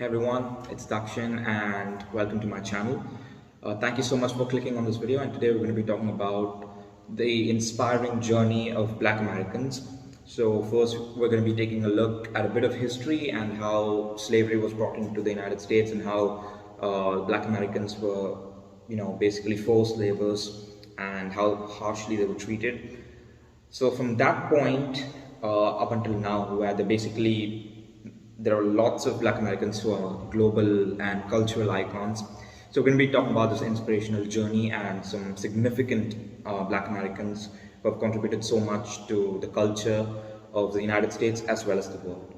Everyone, it's Dakshin and welcome to my channel. Thank you so much for clicking on this video, and today we're going to be talking about the inspiring journey of Black Americans. So first we're going to be taking a look at a bit of history and how slavery was brought into the United States and how Black Americans were, basically forced laborers and how harshly they were treated. So from that point up until now, where there are lots of Black Americans who are global and cultural icons. So we're going to be talking about this inspirational journey and some significant Black Americans who have contributed so much to the culture of the United States as well as the world.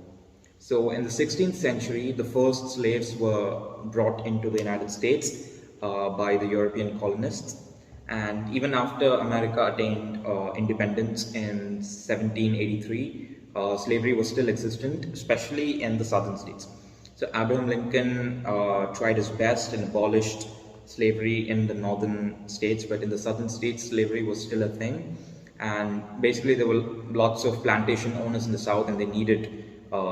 So in the 16th century, the first slaves were brought into the United States by the European colonists. And even after America attained independence in 1783, slavery was still existent, especially in the southern states. So Abraham Lincoln tried his best and abolished slavery in the northern states, but in the southern states, slavery was still a thing. And basically, there were lots of plantation owners in the south, and they needed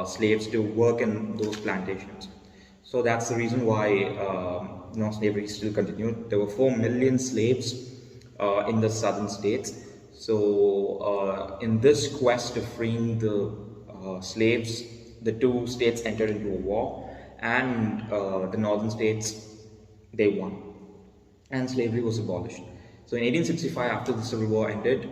slaves to work in those plantations. So that's the reason why slavery still continued. There were 4 million slaves in the southern states. So in this quest of freeing the slaves, the two states entered into a war, and the northern states, they won, and slavery was abolished. So in 1865, after the Civil War ended,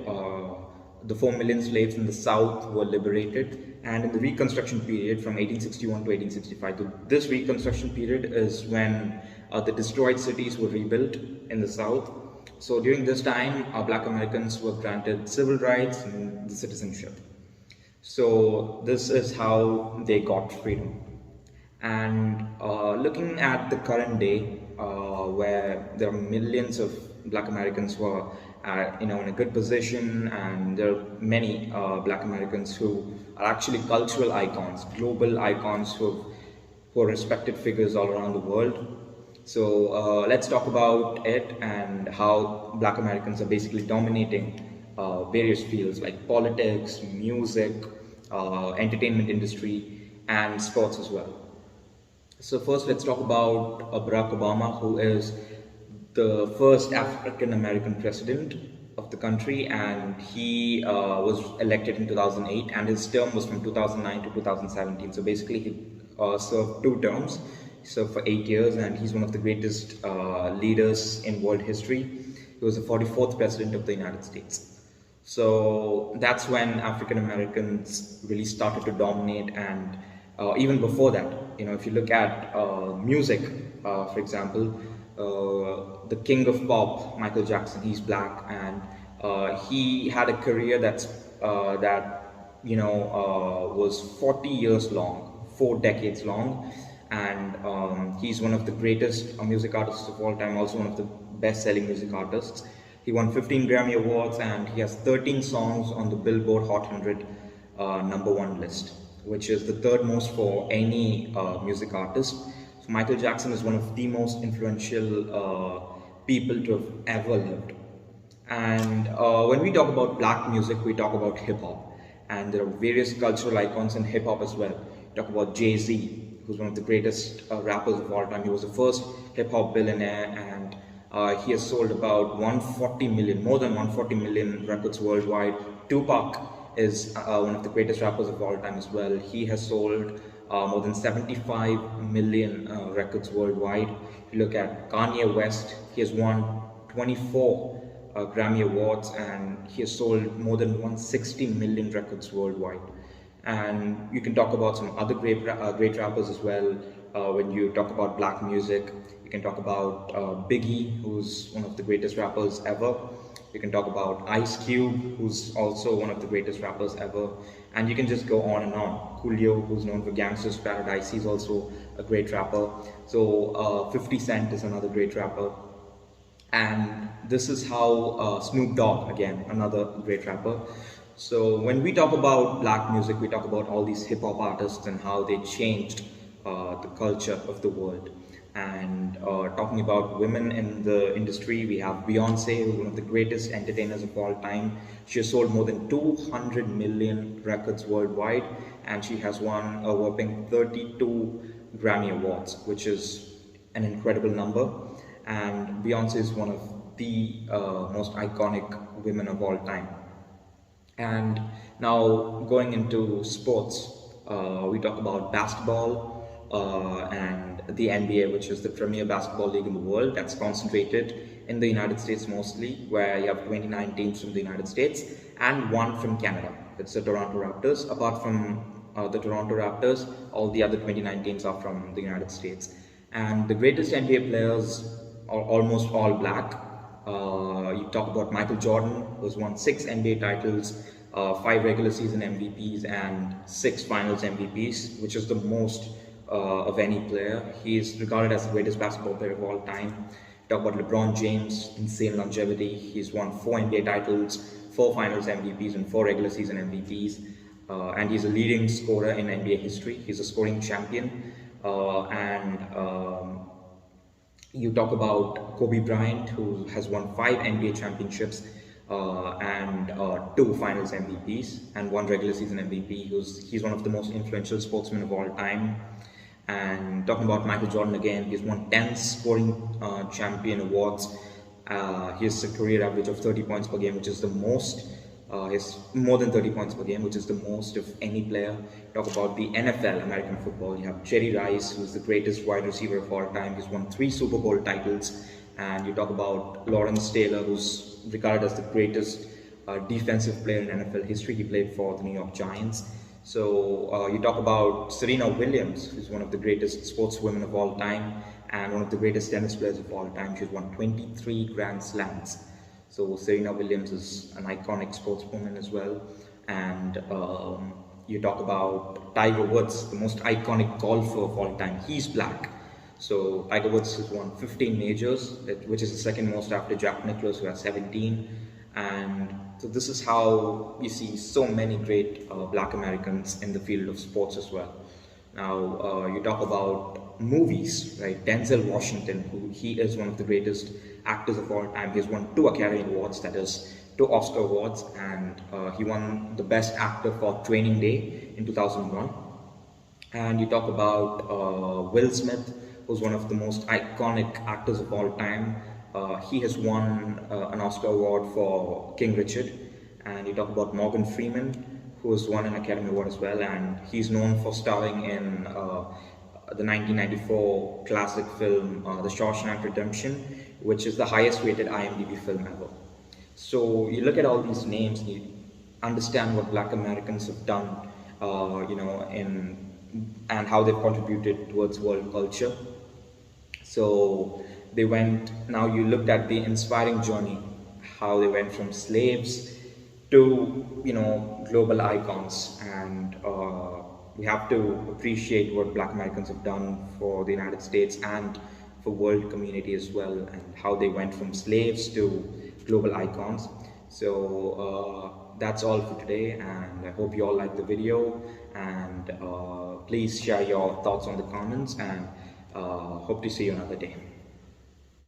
the 4 million slaves in the South were liberated, and in the Reconstruction period from 1861 to 1865, this Reconstruction period is when the destroyed cities were rebuilt in the South. So during this time, Black Americans were granted civil rights and the citizenship. So this is how they got freedom. And looking at the current day, where there are millions of Black Americans who are in a good position, and there are many Black Americans who are actually cultural icons, global icons who are respected figures all around the world. So let's talk about it and how Black Americans are basically dominating various fields like politics, music, entertainment industry, and sports as well. So first, let's talk about Barack Obama, who is the first African American president of the country, and he was elected in 2008, and his term was from 2009 to 2017. So basically, he served 2 terms. He served for 8 years, and he's one of the greatest leaders in world history. He was the 44th president of the United States. So that's when African Americans really started to dominate, and even before that, if you look at music, for example, the king of pop, Michael Jackson, he's Black, and he had a career that was 40 years long, 4 decades long. And he's one of the greatest music artists of all time, also one of the best-selling music artists. He won 15 Grammy Awards, and he has 13 songs on the Billboard Hot 100 #1 list, which is the 3rd most for any music artist. So Michael Jackson is one of the most influential people to have ever lived. And when we talk about Black music, we talk about hip-hop, and there are various cultural icons in hip-hop as well. We talk about Jay-Z, who's one of the greatest rappers of all time. He was the first hip-hop billionaire, and he has sold about more than 140 million records worldwide. Tupac is one of the greatest rappers of all time as well. He has sold more than 75 million records worldwide. If you look at Kanye West, he has won 24 Grammy Awards, and he has sold more than 160 million records worldwide. And you can talk about some other great rappers as well. When you talk about Black music, you can talk about Biggie, who's one of the greatest rappers ever. You can talk about Ice Cube, who's also one of the greatest rappers ever. And you can just go on and on. Coolio, who's known for Gangsta's Paradise, he's also a great rapper. So 50 Cent is another great rapper. And this is how Snoop Dogg, again, another great rapper. So when we talk about Black music, we talk about all these hip-hop artists and how they changed the culture of the world. And talking about women in the industry, we have Beyonce, who's one of the greatest entertainers of all time. She has sold more than 200 million records worldwide, and she has won a whopping 32 Grammy Awards, which is an incredible number. And Beyonce is one of the most iconic women of all time. And now going into sports, we talk about basketball and the NBA, which is the premier basketball league in the world that's concentrated in the United States mostly, where you have 29 teams from the United States and one from Canada. It's the Toronto Raptors. Apart from the Toronto Raptors, all the other 29 teams are from the United States. And the greatest NBA players are almost all black. You talk about Michael Jordan, who's won 6 NBA titles, 5 regular season MVPs, and 6 finals MVPs, which is the most of any player. He is regarded as the greatest basketball player of all time. Talk about LeBron James, insane longevity. He's won 4 NBA titles, 4 finals MVPs, and 4 regular season MVPs. And he's a leading scorer in NBA history. He's a scoring champion. You talk about Kobe Bryant, who has won 5 NBA championships and 2 finals MVPs and 1 regular season MVP. He's one of the most influential sportsmen of all time. And talking about Michael Jordan again, he's won 10 scoring champion awards. He has a career average of 30 points per game, which is the most. He's more than 30 points per game, which is the most of any player. Talk about the NFL, American football. You have Jerry Rice, who's the greatest wide receiver of all time. He's won 3 Super Bowl titles. And you talk about Lawrence Taylor, who's regarded as the greatest defensive player in NFL history. He played for the New York Giants. So you talk about Serena Williams, who's one of the greatest sportswomen of all time and one of the greatest tennis players of all time. She's won 23 Grand Slams. So Serena Williams is an iconic sportswoman as well. And you talk about Tiger Woods, the most iconic golfer of all time. He's black. So Tiger Woods has won 15 majors, which is the second most after Jack Nicklaus, who has 17. And so this is how you see so many great black Americans in the field of sports as well. Now you talk about movies, right? Denzel Washington, he is one of the greatest actors of all time. He has won 2 Academy Awards, that is 2 Oscar Awards, and he won the Best Actor for Training Day in 2001. And you talk about Will Smith, who's one of the most iconic actors of all time. He has won an Oscar Award for King Richard. And you talk about Morgan Freeman, who has won an Academy Award as well, and he's known for starring in the 1994 classic film The Shawshank Redemption, which is the highest rated IMDb film ever. So you look at all these names and you understand what black Americans have done, and how they've contributed towards world culture. So they went, now you looked at the inspiring journey, how they went from slaves to, global icons. And we have to appreciate what black Americans have done for the United States and for world community as well, and how they went from slaves to global icons. So that's all for today, and I hope you all liked the video, and please share your thoughts on the comments, and hope to see you another day.